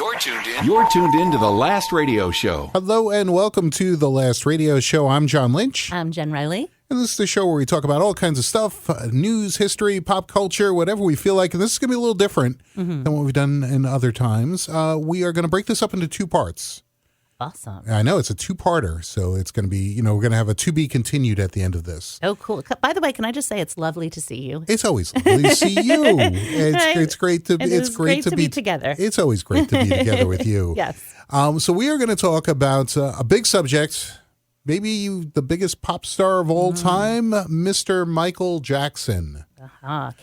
You're tuned in to The Last Radio Show. Hello and welcome to The Last Radio Show. I'm John Lynch. I'm Jenn Reilly. And this is the show where we talk about all kinds of stuff, news, history, pop culture, whatever we feel like. And this is going to be a little different than what we've done in other times. We are going to break this up into two parts. Awesome. I know, it's a two-parter, so it's going to be, we're going to have a to be continued at the end of this. Oh, cool. By the way, can I just say it's lovely to see you? It's always lovely to see you. It's great to be together. It's always great to be together with you. Yes. So we are going to talk about a big subject, maybe the biggest pop star of all time, Mr. Michael Jackson.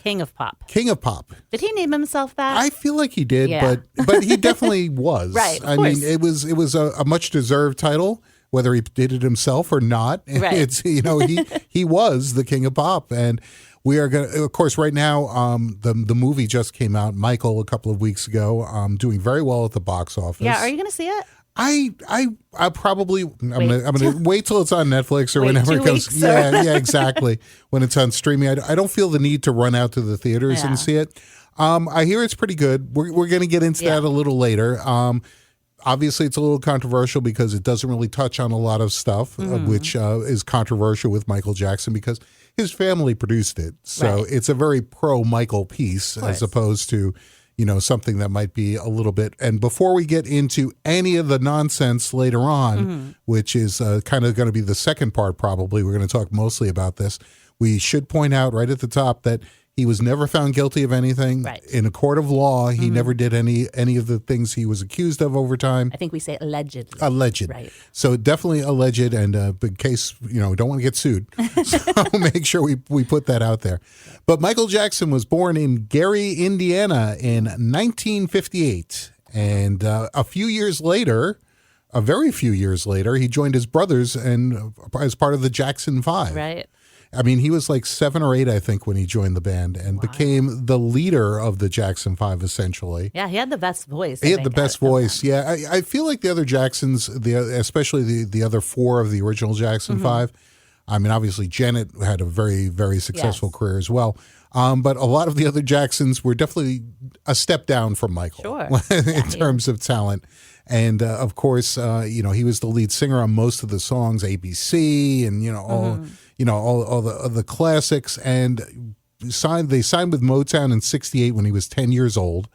King of pop. King of pop. Did he name himself that? I feel like he did, Yeah. but he definitely was. Right, of I course. mean, it was a much deserved title, whether he did it himself or not. Right. It's he was the king of pop, and we are going to, of course, right now. The movie just came out, Michael, a couple of weeks ago. Doing very well at the box office. Yeah. Are you going to see it? I probably I'm gonna wait till it's on Netflix or Wait whenever 2 it comes. weeks, Yeah, exactly. When it's on streaming, I don't feel the need to run out to the theaters and see it. I hear it's pretty good. We're going to get into that a little later. Obviously, it's a little controversial because it doesn't really touch on a lot of stuff, which is controversial with Michael Jackson because his family produced it. So it's a very pro-Michael piece as opposed to something that might be a little bit. And before we get into any of the nonsense later on, which is kind of going to be the second part, probably, we're going to talk mostly about this. We should point out right at the top that he was never found guilty of anything. Right. In a court of law, he never did any of the things he was accused of over time. I think we say allegedly. Alleged. Right. So definitely alleged, and in case, don't want to get sued. So make sure we put that out there. But Michael Jackson was born in Gary, Indiana in 1958. And a very few years later, he joined his brothers and as part of the Jackson 5. Right. I mean, he was like 7 or 8, I think, when he joined the band and became the leader of the Jackson 5, essentially. Yeah, he had the best voice. He had the best voice. Yeah, I feel like the other Jacksons, especially the other 4 of the original Jackson 5, I mean, obviously Janet had a very, very successful career as well. But a lot of the other Jacksons were definitely a step down from Michael in terms of talent. And of course, he was the lead singer on most of the songs, ABC, and all the classics. And they signed with Motown in '68 when he was 10 years old.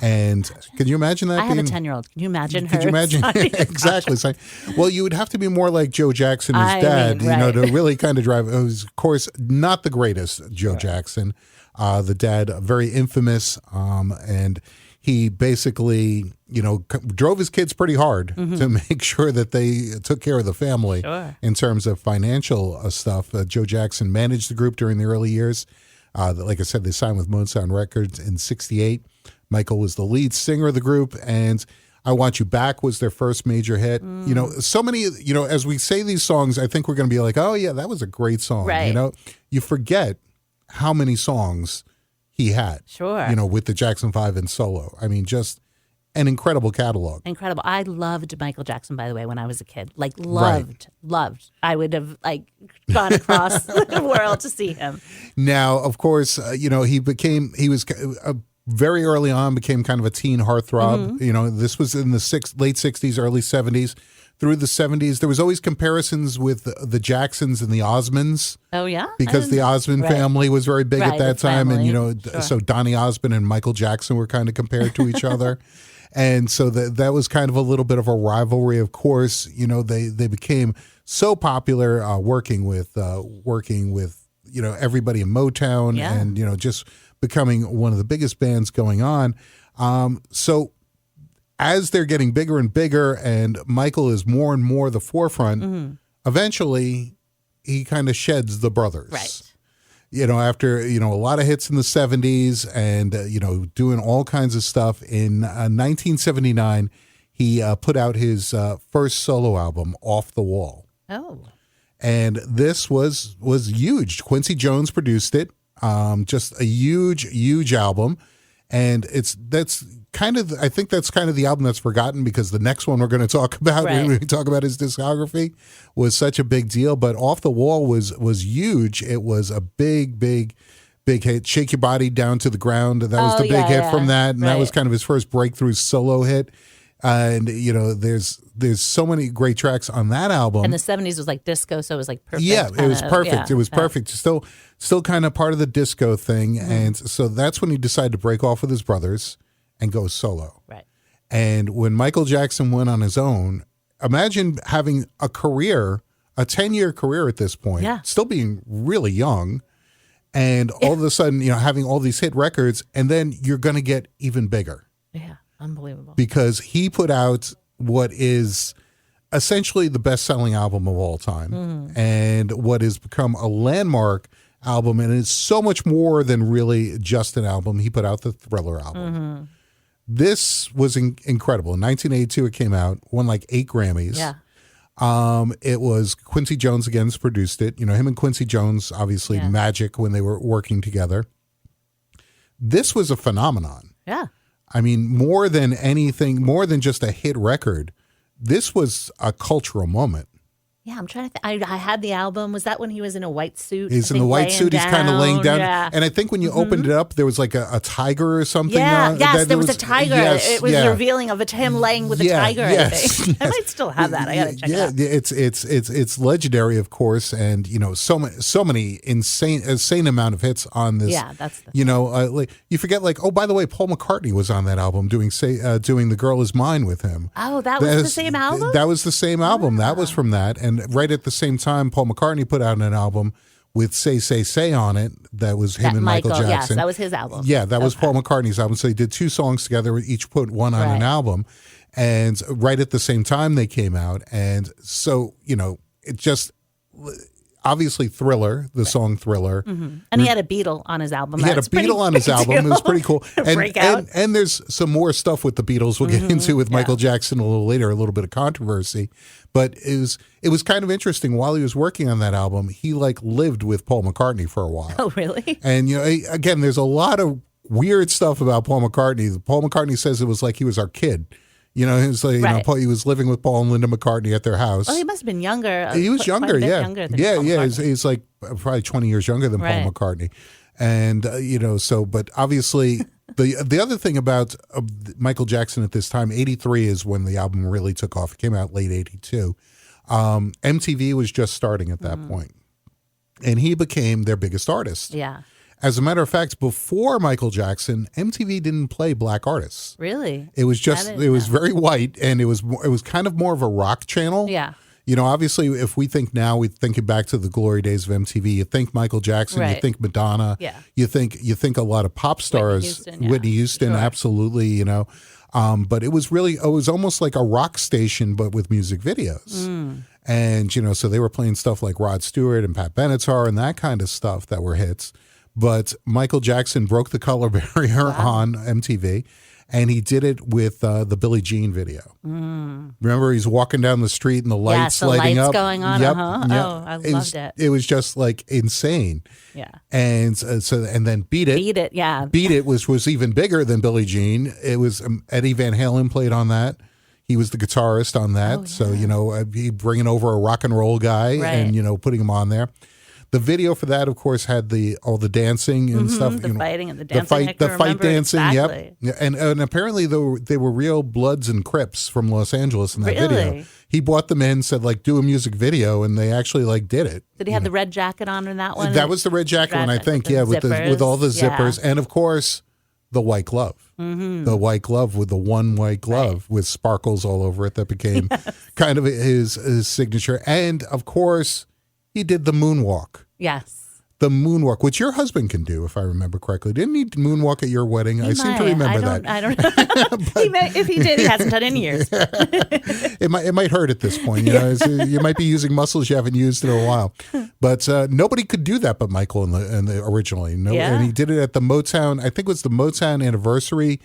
And can you imagine that? I have a 10-year-old. Can you imagine her? Could you imagine? Exactly. Well, you would have to be more like Joe Jackson, his dad, to really kind of drive. It was, of course, not the greatest Joe Jackson. The dad, very infamous, and he basically, drove his kids pretty hard to make sure that they took care of the family in terms of financial stuff. Joe Jackson managed the group during the early years. Like I said, they signed with Motown Records in '68. Michael was the lead singer of the group, and I Want You Back was their first major hit. So many, as we say these songs, I think we're going to be like, oh, yeah, that was a great song. Right. You forget how many songs he had, with the Jackson 5 and solo. I mean, just an incredible catalog. Incredible. I loved Michael Jackson, by the way, when I was a kid. Loved. I would have gone across the world to see him. Now, of course, he was very early on became kind of a teen heartthrob. This was in the late 60s, early 70s. Through the 70s, there was always comparisons with the Jacksons and the Osmonds. Oh, yeah? Because the Osmond family was very big at that time. Family. And, so Donny Osmond and Michael Jackson were kind of compared to each other. And so that was kind of a little bit of a rivalry. Of course, they became so popular working with everybody in Motown and, just becoming one of the biggest bands going on. So as they're getting bigger and bigger and Michael is more and more the forefront, eventually he kind of sheds the brothers. Right. After, a lot of hits in the 70s and, doing all kinds of stuff. In 1979, he put out his first solo album, Off the Wall. Oh. And this was huge. Quincy Jones produced it. Just a huge album. And I think that's kind of the album that's forgotten because the next one we're going to talk about when we talk about his discography was such a big deal. But Off the Wall was huge. It was a big big hit. Shake Your Body Down to the Ground. That was the big hit from that. And that was kind of his first breakthrough solo hit. And, you know, there's so many great tracks on that album. And the 70s was like disco, so it was like perfect. Yeah, it was perfect. Yeah, it was perfect. Still kind of part of the disco thing. And so that's when he decided to break off with his brothers and go solo. Right. And when Michael Jackson went on his own, imagine having a career, a 10-year career at this point, still being really young. And all of a sudden, you know, having all these hit records, and then you're going to get even bigger. Yeah, unbelievable. Because he put out what is essentially the best-selling album of all time, and what has become a landmark album, and it's so much more than really just an album. He put out the Thriller album. This was incredible. In 1982, it came out, won like 8 Grammys. Yeah. It was Quincy Jones again produced it. You know, him and Quincy Jones, obviously magic when they were working together. This was a phenomenon. Yeah. I mean, more than anything, more than just a hit record, this was a cultural moment. Yeah, I'm trying to think. I had the album. Was that when he was in a white suit? He's in the white suit. He's kind of laying down. Yeah. And I think when you opened it up, there was like a tiger or something. Yeah, there was a tiger. Yes, it was revealing of him laying with a tiger. Yes, I think. I might still have that. I gotta check it out. It's legendary, of course, and you know so many insane amount of hits on this. Yeah, that's the like you forget like, oh, by the way, Paul McCartney was on that album doing The Girl Is Mine with him. Oh, that was the same album. That was the same album. That was from that, and right at the same time, Paul McCartney put out an album with Say, Say, Say on it. That was him and Michael Jackson. Yes, that was his album. Yeah, that was Paul McCartney's album. So they did 2 songs together, each put one on an album. And right at the same time they came out. And so, you know, it just... Obviously, Thriller, the song Thriller. And he had a Beatle on his album. He had a Beatle on his album. It was pretty cool. And there's some more stuff with the Beatles we'll get into with Michael Jackson a little later, a little bit of controversy. But it was kind of interesting. While he was working on that album, he like lived with Paul McCartney for a while. Oh, really? And, you know, again, there's a lot of weird stuff about Paul McCartney. Paul McCartney says it was like he was our kid. You know, he was like, you know, he was living with Paul and Linda McCartney at their house. Oh, he must have been younger. He was younger, younger than He's like probably 20 years younger than Paul McCartney. And, you know, so, but obviously the other thing about Michael Jackson at this time, 83 is when the album really took off. It came out late 82. MTV was just starting at that point. And he became their biggest artist. Yeah. As a matter of fact, before Michael Jackson, MTV didn't play black artists. Really? It was just it was very white, and it was kind of more of a rock channel. Yeah. You know, obviously, if we think now, we think back to the glory days of MTV. You think Michael Jackson, you think Madonna, you think a lot of pop stars, Whitney Houston, absolutely. You know, but it was almost like a rock station, but with music videos. And you know, so they were playing stuff like Rod Stewart and Pat Benatar and that kind of stuff that were hits. But Michael Jackson broke the color barrier on MTV, and he did it with the Billie Jean video. Remember, he's walking down the street and the lights lighting up. Going on. Yep. Oh, I loved it. It was just like insane. Yeah. And and then Beat It. Yeah. Beat It was even bigger than Billie Jean. It was Eddie Van Halen played on that. He was the guitarist on that. Oh, yeah. So, you know, he bringing over a rock and roll guy and, you know, putting him on there. The video for that, of course, had all the dancing and stuff. The fighting and the dancing. The fight dancing, exactly. Yep. And apparently they were real Bloods and Crips from Los Angeles in that video. He brought them in, said like do a music video, and they actually like did it. Did he have the red jacket on in that one? That was the red jacket one, I think. With all the zippers, and of course the white glove. The white glove with the one white glove with sparkles all over it that became kind of his signature. And of course, he did the moonwalk. Yes. The moonwalk, which your husband can do, if I remember correctly. Didn't he moonwalk at your wedding? I seem to remember that. I don't know. If he did, he hasn't done it in years. It might hurt at this point. You know, you might be using muscles you haven't used in a while. But nobody could do that but Michael originally. And he did it at the Motown. I think it was the Motown anniversary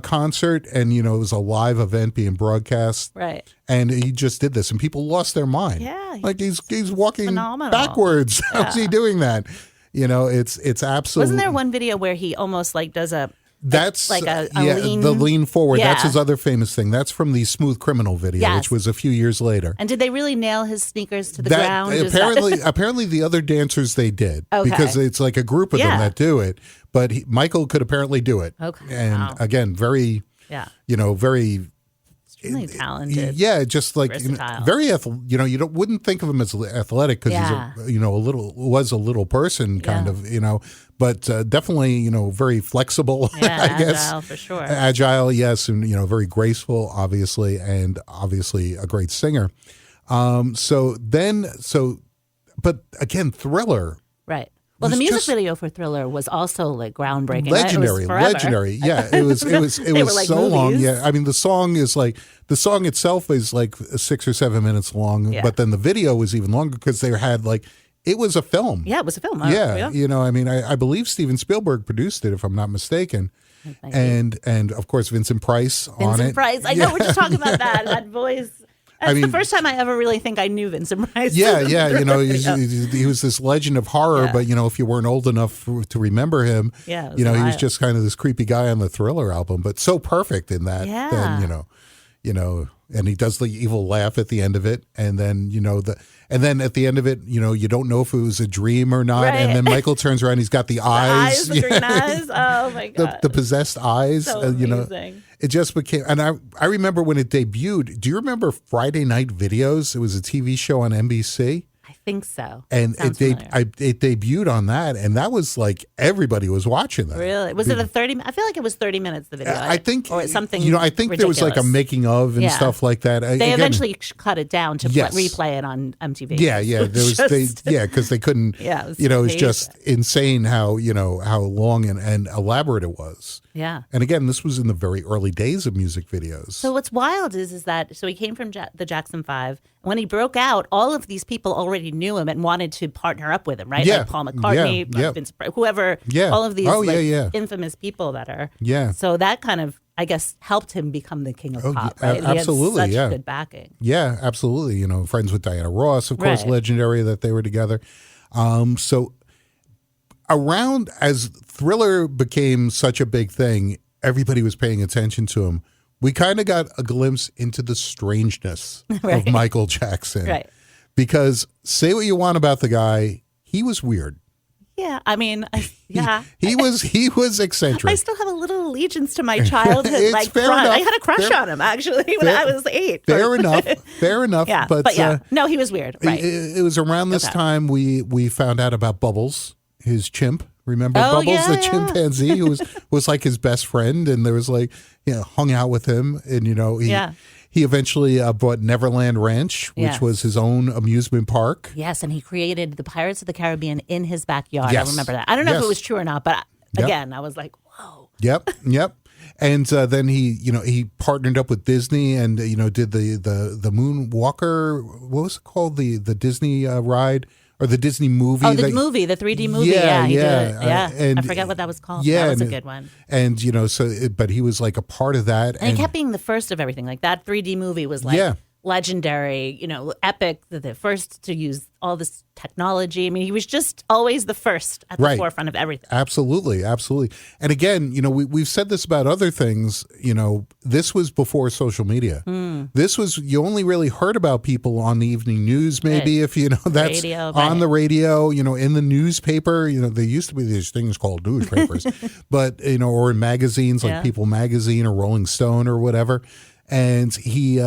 concert, and you know it was a live event being broadcast, right? And he just did this, and people lost their mind. Yeah, like he's walking phenomenal. Backwards. How's he doing that? You know, it's absolutely. Wasn't there one video where he almost like does a It's like a lean. The lean forward. Yeah. That's his other famous thing. That's from the Smooth Criminal video, Yes. which was a few years later. And did they really nail his sneakers to the ground? Apparently the other dancers they did, Okay. because it's like a group of them that do it. But Michael could apparently do it. Okay. And again, very, very extremely talented. Yeah, just like versatile. very you wouldn't think of him as athletic because he's a little person kind of, but definitely, very flexible, I guess. Agile for sure. Agile, yes, and very graceful, obviously, and obviously a great singer. But again, Thriller. Right. Well, the music video for Thriller was also like groundbreaking. Legendary. Yeah, it was like so movies. long. Yeah, I mean the song itself is like 6 or 7 minutes long, but then the video was even longer because they had it was a film. Yeah, it was a film. Yeah. I believe Steven Spielberg produced it, if I'm not mistaken. And of course Vincent Price on it. Vincent Price. I know, we're just talking about that voice. That's the first time I ever really think I knew Vincent Price. Yeah. He was this legend of horror, but if you weren't old enough to remember him, he was just kind of this creepy guy on the Thriller album, but so perfect in that. Yeah. Then, and he does the evil laugh at the end of it, and then and then at the end of it, you don't know if it was a dream or not, right. and then Michael turns around, he's got the eyes, the green eyes. Oh my god, the possessed eyes. So amazing. It just became, and I remember when it debuted. Do you remember Friday Night Videos? It was a TV show on NBC. I think so. And it debuted on that, and that was like everybody was watching that. Really? Was it a 30? I feel like it was 30 minutes. The video. I think, or something. I think ridiculous. There was like a making of and stuff like that. They eventually cut it down to replay it on MTV. Yeah. Because they couldn't. Yeah. It was just insane how long and elaborate it was. Yeah. And again, this was in the very early days of music videos. So what's wild is that he came from the Jackson 5. When he broke out, all of these people already knew him and wanted to partner up with him, right? Yeah. Like Paul McCartney, Vince, whoever, all of these infamous people that are. Yeah. So that kind of, I guess, helped him become the king of pop, right? Absolutely, he had such good backing. Yeah, absolutely. Friends with Diana Ross, of course, legendary that they were together. So around as Thriller became such a big thing, everybody was paying attention to him. We kind of got a glimpse into the strangeness of Michael Jackson. Right. Because say what you want about the guy, he was weird. Yeah, I mean, he was eccentric. I still have a little allegiance to my childhood. Fair enough. I had a crush on him actually when I was 8. Fair enough. Yeah, but no, he was weird. Right. It was around this time we found out about Bubbles, his chimp. Remember Bubbles, the chimpanzee who was like his best friend, and there was hung out with him, and he eventually bought Neverland Ranch, which was his own amusement park. Yes, and he created the Pirates of the Caribbean in his backyard. Yes. I remember that. I don't know if it was true or not, but again, I was like, whoa. Yep. And then he partnered up with Disney and did the Moonwalker. What was it called? The Disney ride. Or the Disney movie. Oh, the 3D movie. Yeah, he did it. Yeah, and I forget what that was called. Yeah, that was a good one. And but he was like a part of that. And he kept being the first of everything. Like that 3D movie was legendary, epic, the first to use all this technology. I mean, he was just always the first at the forefront of everything. Absolutely. And again, we've said this about other things, this was before social media. This was, you only really heard about people on the evening news, maybe if that's radio, on the radio, in the newspaper, there used to be these things called newspapers, but, or in magazines like People Magazine or Rolling Stone or whatever. And he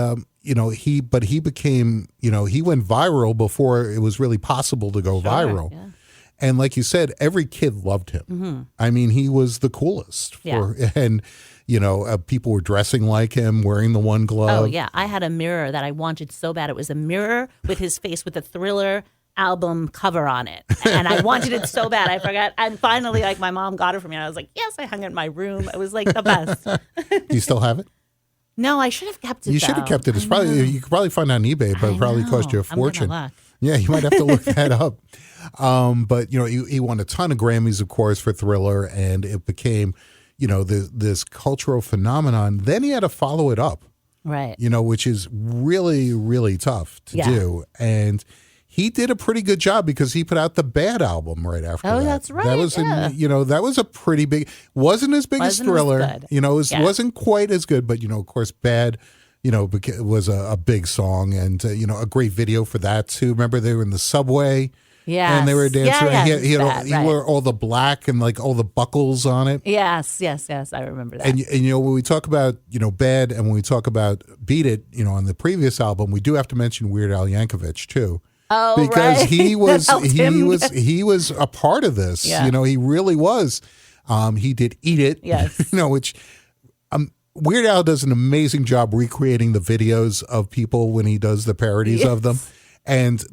became, he went viral before it was really possible to go viral. Yeah. And like you said, every kid loved him. Mm-hmm. I mean, he was the coolest. And, people were dressing like him, wearing the one glove. Oh, yeah. I had a mirror that I wanted so bad. It was a mirror with his face with a Thriller album cover on it. And I wanted it so bad. I forgot. And finally, my mom got it for me. And I was like, yes, I hung it in my room. It was the best. Do you still have it? No, I should have kept it. You should have kept it. It's probably you could probably find it on eBay, but it probably cost you a fortune. Yeah, you might have to look that up. But he won a ton of Grammys, of course, for Thriller, and it became, this cultural phenomenon. Then he had to follow it up, right? Which is really, really tough to do. And he did a pretty good job because he put out the Bad album right after that. Oh, that's right. That was, that was a pretty big, wasn't as big as Thriller. As good. Wasn't quite as good, but, of course, Bad, was a big song and, a great video for that too. Remember they were in the subway. Yeah, and they were dancing. Yeah, he wore all the black and like all the buckles on it. Yes, I remember that. And when we talk about Bad and when we talk about Beat It, on the previous album, we do have to mention Weird Al Yankovic too. Oh, because right. he was a part of this. Yeah. He really was. He did Eat It. Yes. Which Weird Al does an amazing job recreating the videos of people when he does the parodies of them, and.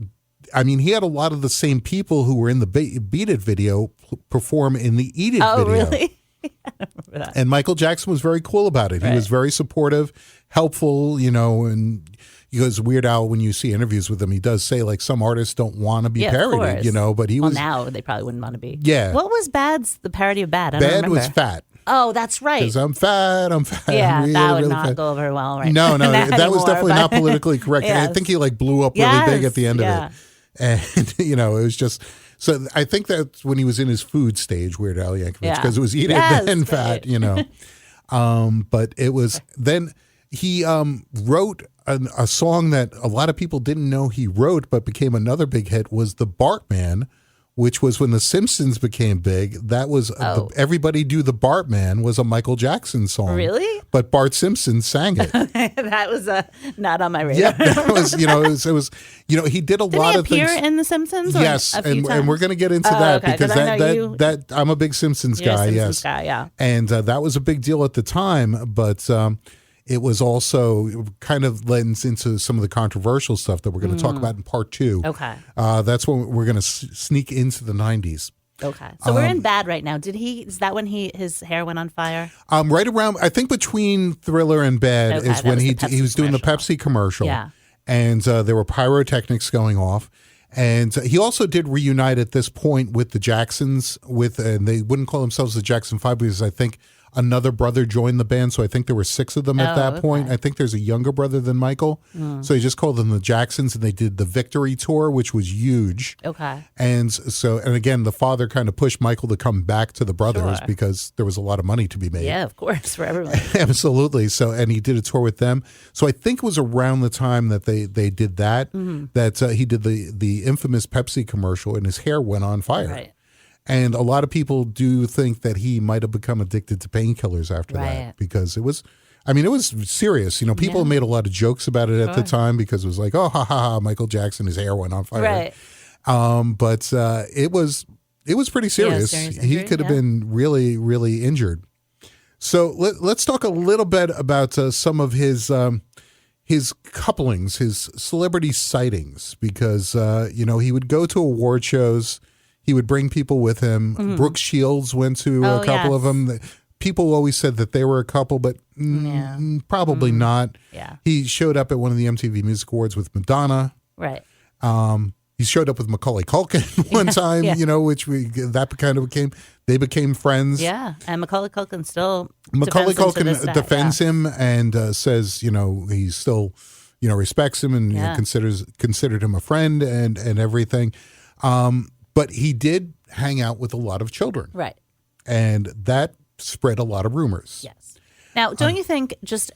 I mean, he had a lot of the same people who were in the Beat It video perform in the Eat It video. Oh, really? I remember that. And Michael Jackson was very cool about it. He was very supportive, helpful, and because Weird Al, when you see interviews with him, he does say like some artists don't want to be parodied, but he was. Well, now they probably wouldn't want to be. Yeah. What was the parody of Bad? I don't Bad remember. was Fat. Oh, that's right. Because I'm fat. Yeah, really, that would really not fat. go over well right No, now. that was definitely not politically correct. Yes. I think he like blew up really big at the end of it. And, it was just, so I think that's when he was in his food stage, Weird Al Yankovic, because it was Eat It and Fat, But it was, then he wrote a song that a lot of people didn't know he wrote, but became another big hit, was The Bartman, which was when The Simpsons became big. That was Everybody Do the Bartman was a Michael Jackson song. Really? But Bart Simpson sang it. That was not on my radar. Yeah, that was, it was, he did a lot of things. Did he appear in The Simpsons? Yes, and we're going to get into that okay, because that I'm a big Simpsons guy. Simpsons guy, yeah. And that was a big deal at the time, but it was also kind of lends into some of the controversial stuff that we're going to talk about in part 2. Okay. That's when we're going to sneak into the 90s. Okay. So we're in Bad right now. Is that when his hair went on fire? Right around, I think between Thriller and Bad is when he was doing the Pepsi commercial. Yeah. And there were pyrotechnics going off. And he also did reunite at this point with the Jacksons and they wouldn't call themselves the Jackson 5 because I think another brother joined the band. So I think there were 6 of them at that point. I think there's a younger brother than Michael. So he just called them the Jacksons and they did the Victory Tour, which was huge. Okay. And again, the father kind of pushed Michael to come back to the brothers because there was a lot of money to be made. Yeah, of course, for everyone. Absolutely. So, and he did a tour with them. So I think it was around the time that they did that, that he did the infamous Pepsi commercial and his hair went on fire. Right. And a lot of people do think that he might have become addicted to painkillers after that because it was serious. People made a lot of jokes about it at the time because it was like, oh, ha, Michael Jackson, his hair went on fire. Right. But it was pretty serious. He could have been really, really injured. So let's talk a little bit about some of his couplings, his celebrity sightings, because, he would go to award shows. He would bring people with him. Brooke Shields went to a couple of them. People always said that they were a couple, but probably not. Yeah. He showed up at one of the MTV Music Awards with Madonna. Right. He showed up with Macaulay Culkin one time, which they became friends. Yeah, and Macaulay Culkin defends him and says, he still, respects him and considered him a friend and everything. But he did hang out with a lot of children. Right. And that spread a lot of rumors. Yes. Now, don't you think, just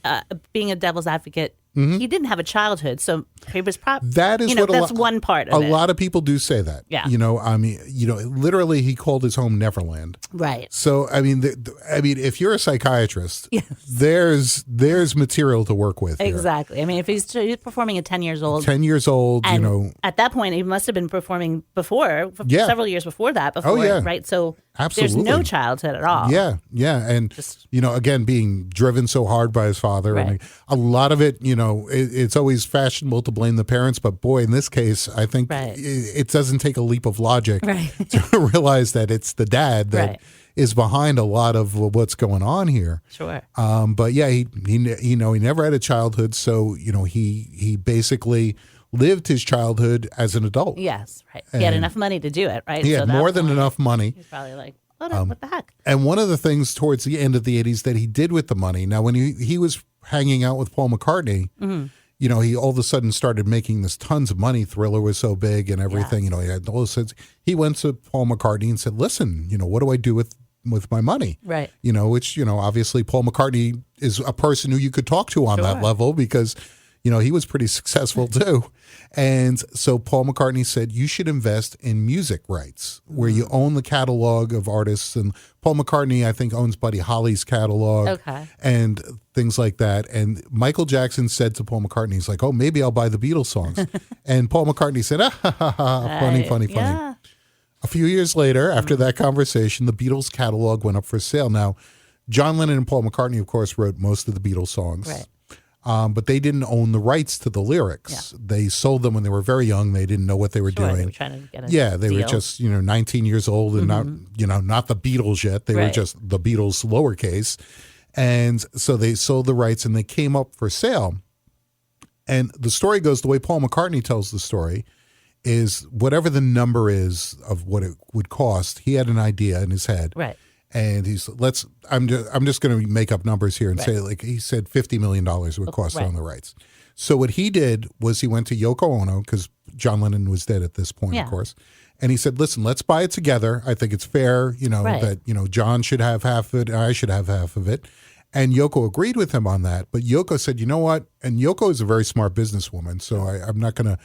being a devil's advocate, he didn't have a childhood, so he was probably, that's one part of it. A lot of people do say that. Yeah. Literally he called his home Neverland. Right. So, if you're a psychiatrist, there's material to work with. Exactly. Here. If he's performing at 10 years old. 10 years old, and at that point, he must have been performing several years before that. Right? So absolutely. There's no childhood at all. Yeah, yeah. And, again, being driven so hard by his father. Right. And a lot of it, it's always fashionable to blame the parents. But boy, in this case, I think it doesn't take a leap of logic to realize that it's the dad that is behind a lot of what's going on here. Sure. But yeah, he never had a childhood. So, he basically lived his childhood as an adult. Yes, right. He had enough money to do it, right? He had more than enough money. He's probably like, what the heck? And one of the things towards the end of the 80s that he did with the money, now when he was hanging out with Paul McCartney, he all of a sudden started making this tons of money. Thriller was so big and everything. Yes. He had all this. He went to Paul McCartney and said, "Listen, what do I do with my money?" Right. Which obviously Paul McCartney is a person who you could talk to on that level because he was pretty successful too. And so Paul McCartney said, you should invest in music rights where you own the catalog of artists. And Paul McCartney, I think, owns Buddy Holly's catalog and things like that. And Michael Jackson said to Paul McCartney, he's like, oh, maybe I'll buy the Beatles songs. And Paul McCartney said, funny. Yeah. A few years later, after that conversation, the Beatles catalog went up for sale. Now, John Lennon and Paul McCartney, of course, wrote most of the Beatles songs. Right. But they didn't own the rights to the lyrics. Yeah. They sold them when they were very young. They didn't know what they were doing. They were trying to get a they deal. were just 19 years old and not the Beatles yet. They were just the Beatles lowercase, and so they sold the rights and they came up for sale. And the story goes, the way Paul McCartney tells the story is whatever the number is of what it would cost. He had an idea in his head, Right. and I'm just going to make up numbers here and say, like, he said $50 million would cost on the rights. So what he did was he went to Yoko Ono, because John Lennon was dead at this point, of course. And he said, listen, let's buy it together. I think it's fair, that, John should have half of it and I should have half of it. And Yoko agreed with him on that. But Yoko said, you know what? And Yoko is a very smart businesswoman, so I'm not going to,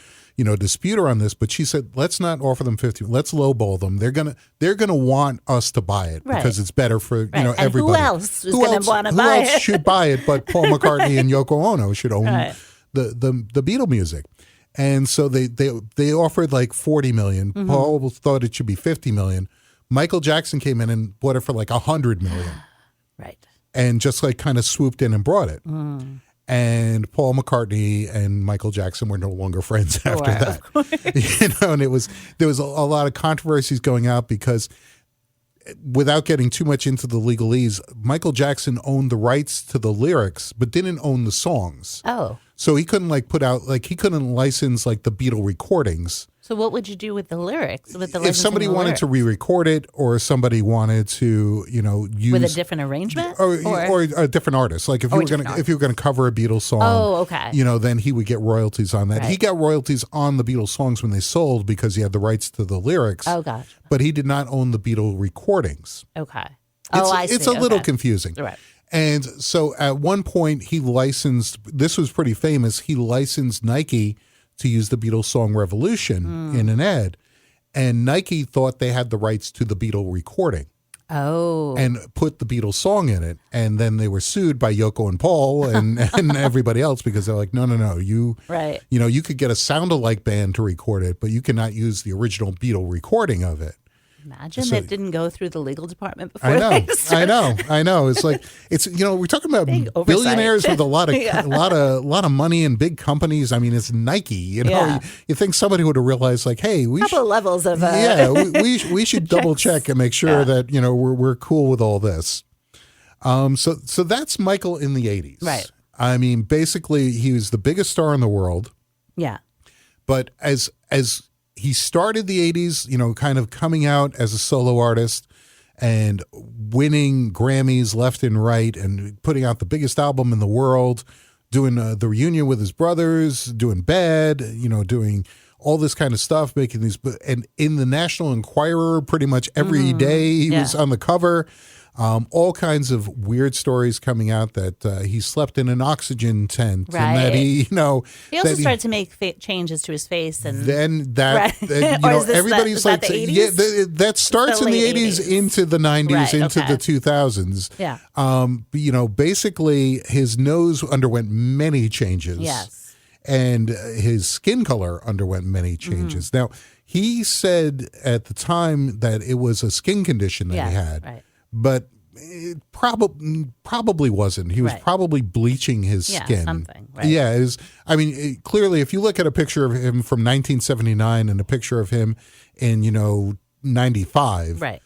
dispute her on this. But she said, let's not offer them 50. Let's lowball them. They're gonna want us to buy it because it's better for and everybody. Who else is going to want to buy it? Who else should buy it? But Paul McCartney and Yoko Ono should own the Beatle music. And so they offered like $40 million. Paul thought it should be $50 million. Michael Jackson came in and bought it for like $100 million. Right. And just like kind of swooped in and brought it. And Paul McCartney and Michael Jackson were no longer friends after that. And there was a lot of controversies going out because, without getting too much into the legalese, Michael Jackson owned the rights to the lyrics but didn't own the songs. Oh. So he couldn't he couldn't license like the Beatle recordings. So what would you do with the lyrics? If somebody wanted to re-record it, or somebody wanted to, use with a different arrangement, or a different artist, like if you were gonna cover a Beatles song, then he would get royalties on that. Right. He got royalties on the Beatles songs when they sold because he had the rights to the lyrics. Oh, gotcha. But he did not own the Beatle recordings. Okay. I see. It's a little confusing. Right. And so at one point he licensed. This was pretty famous. He licensed Nike to use the Beatles song Revolution in an ad. And Nike thought they had the rights to the Beatle recording. Oh. And put the Beatles song in it. And then they were sued by Yoko and Paul and everybody else because they're like, no. You could get a sound-alike band to record it, but you cannot use the original Beatle recording of it. Imagine that didn't go through the legal department before. I know. It's like we're talking about billionaires with a lot of money and big companies. I mean, it's Nike. You think somebody would have realized, like, hey, we couple levels of we should double check and make sure that we're cool with all this. So that's Michael in the 80s. Right. I mean, basically, he was the biggest star in the world. Yeah. But as he started the 80s, kind of coming out as a solo artist and winning Grammys left and right and putting out the biggest album in the world, doing the reunion with his brothers, doing Bad, doing all this kind of stuff, making these, and in the National Enquirer pretty much every day he was on the cover. All kinds of weird stories coming out that he slept in an oxygen tent, and that he also started to make changes to his face, and then that everybody's like, that starts in the 80s into the 90s into the 2000s. Yeah, basically his nose underwent many changes. Yes, and his skin color underwent many changes. Now he said at the time that it was a skin condition that he had. Right. But it probably wasn't. He was probably bleaching his skin. Something. Right. Yeah, it was, clearly, if you look at a picture of him from 1979 and a picture of him in 95, right?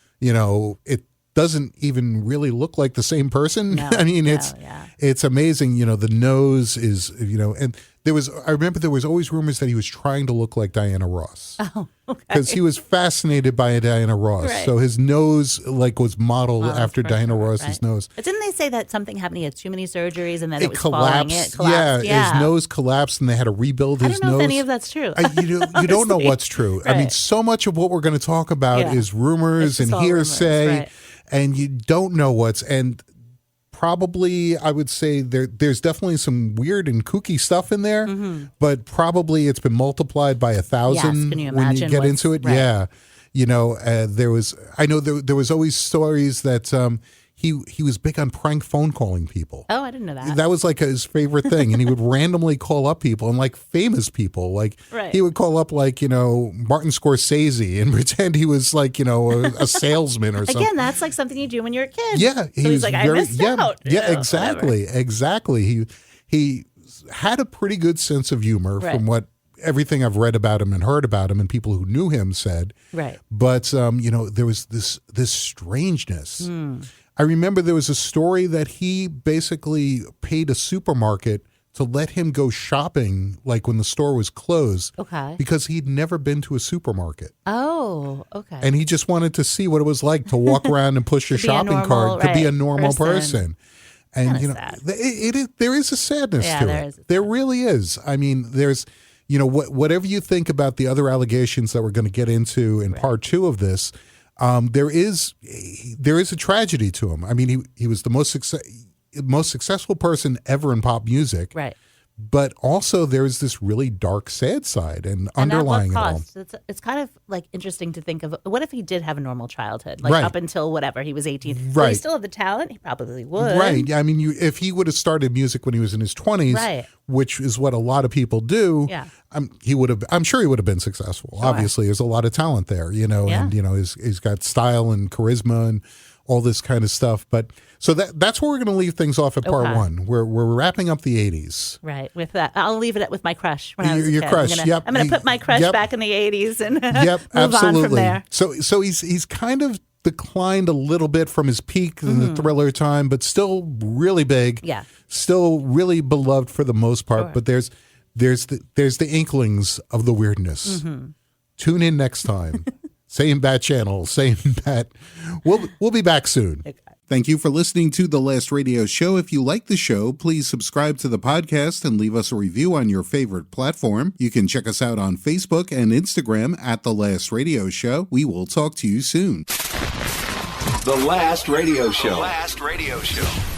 doesn't even really look like the same person. No, I mean, it's amazing. You know, the nose is, you know, and I remember there was always rumors that he was trying to look like Diana Ross. Oh, okay. Because he was fascinated by Diana Ross. Right. So his nose was modeled after Diana Ross's nose. But didn't they say that something happened? He had too many surgeries and then it was collapsed. falling. It collapsed. Yeah, his nose collapsed and they had to rebuild his nose. I don't know if any of that's true. You don't know what's true. Right. I mean, so much of what we're going to talk about is rumors and hearsay, and you don't know and probably I would say there's definitely some weird and kooky stuff in there, but probably it's been multiplied by 1,000 can you when you get into it. Right. Yeah, you know, there was always stories that he was big on prank phone calling people. Oh, I didn't know that. That was like his favorite thing. And he would randomly call up people and like famous people. Like he would call up like, you know, Martin Scorsese and pretend he was like, you know, a salesman or something. Again, that's like something you do when you're a kid. Yeah. So he's like, I missed out. Yeah, exactly. Whatever. Exactly. He had a pretty good sense of humor from what everything I've read about him and heard about him and people who knew him said. Right. But, you know, there was this strangeness. I remember there was a story that he basically paid a supermarket to let him go shopping, like when the store was closed. Okay. Because he'd never been to a supermarket. Oh, okay. And he just wanted to see what it was like to walk around and push a shopping cart, to be a normal person. And, you know, there is a sadness to it. There really is. I mean, there's, you know, whatever you think about the other allegations that we're going to get into in part 2 of this, there is a tragedy to him. I mean, he was the most successful person ever in pop music. Right. But also there's this really dark, sad side and underlying it all. It's kind of like interesting to think of, what if he did have a normal childhood, like up until whatever, he was 18. Right. Would he still have the talent? He probably would. Right. I mean, if he would have started music when he was in his 20s, which is what a lot of people do, I'm sure he would have been successful. Sure. Obviously, there's a lot of talent there, you know, and, you know, he's got style and charisma and all this kind of stuff. But so that's where we're going to leave things off at part 1. We're wrapping up the 80s. Right. With that, I'll leave it with my crush. When I was a kid. Crush. I'm going to put my crush back in the 80s and move absolutely. on from there. So he's kind of declined a little bit from his peak in the Thriller time, but still really big. Yeah. Still really beloved for the most part. Sure. But there's the inklings of the weirdness. Tune in next time. Same bat channel, same bat. We'll be back soon. Okay. Thank you for listening to The Last Radio Show. If you like the show, please subscribe to the podcast and leave us a review on your favorite platform. You can check us out on Facebook and Instagram at The Last Radio Show. We will talk to you soon. The Last Radio Show. The Last Radio Show.